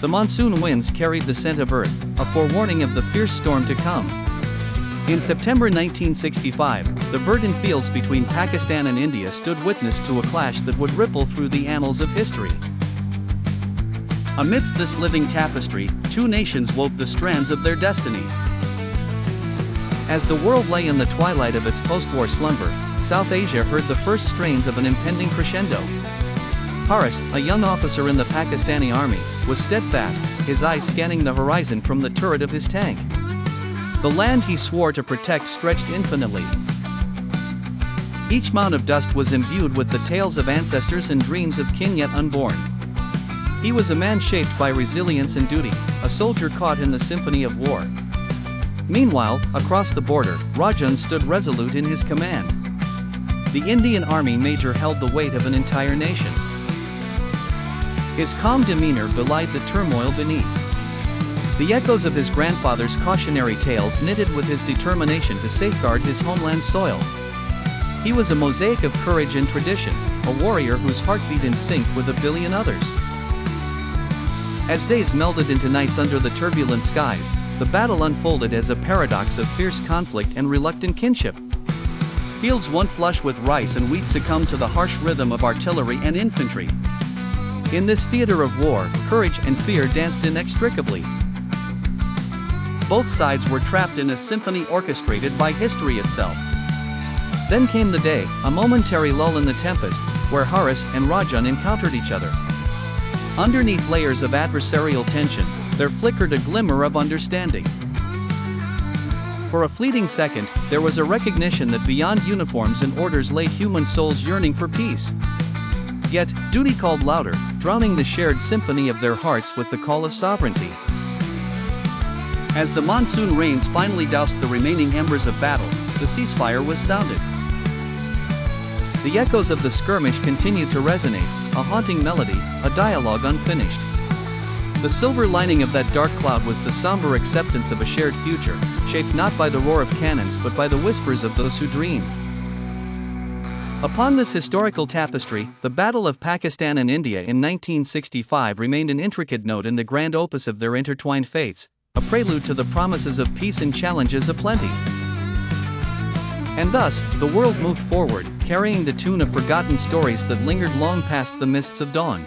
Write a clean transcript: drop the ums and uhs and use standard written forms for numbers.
The monsoon winds carried the scent of earth, a forewarning of the fierce storm to come. In September 1965, the verdant fields between Pakistan and India stood witness to a clash that would ripple through the annals of history. Amidst this living tapestry, two nations wove the strands of their destiny. As the world lay in the twilight of its post-war slumber, South Asia heard the first strains of an impending crescendo. Haris, a young officer in the Pakistani army, was steadfast, his eyes scanning the horizon from the turret of his tank. The land he swore to protect stretched infinitely. Each mound of dust was imbued with the tales of ancestors and dreams of kin yet unborn. He was a man shaped by resilience and duty, a soldier caught in the symphony of war. Meanwhile, across the border, Rajan stood resolute in his command. The Indian Army major held the weight of an entire nation. His calm demeanor belied the turmoil beneath. The echoes of his grandfather's cautionary tales knitted with his determination to safeguard his homeland's soil. He was a mosaic of courage and tradition, a warrior whose heart beat in sync with a billion others. As days melded into nights under the turbulent skies, the battle unfolded as a paradox of fierce conflict and reluctant kinship. Fields once lush with rice and wheat succumbed to the harsh rhythm of artillery and infantry. In this theater of war, courage and fear danced inextricably. Both sides were trapped in a symphony orchestrated by history itself. Then came the day, a momentary lull in the tempest, where Haris and Rajan encountered each other. Underneath layers of adversarial tension, there flickered a glimmer of understanding. For a fleeting second, there was a recognition that beyond uniforms and orders lay human souls yearning for peace. Yet, duty called louder, drowning the shared symphony of their hearts with the call of sovereignty. As the monsoon rains finally doused the remaining embers of battle, the ceasefire was sounded. The echoes of the skirmish continued to resonate, a haunting melody, a dialogue unfinished. The silver lining of that dark cloud was the somber acceptance of a shared future, shaped not by the roar of cannons but by the whispers of those who dreamed. Upon this historical tapestry, the Battle of Pakistan and India in 1965 remained an intricate note in the grand opus of their intertwined fates, a prelude to the promises of peace and challenges aplenty. And thus, the world moved forward, carrying the tune of forgotten stories that lingered long past the mists of dawn.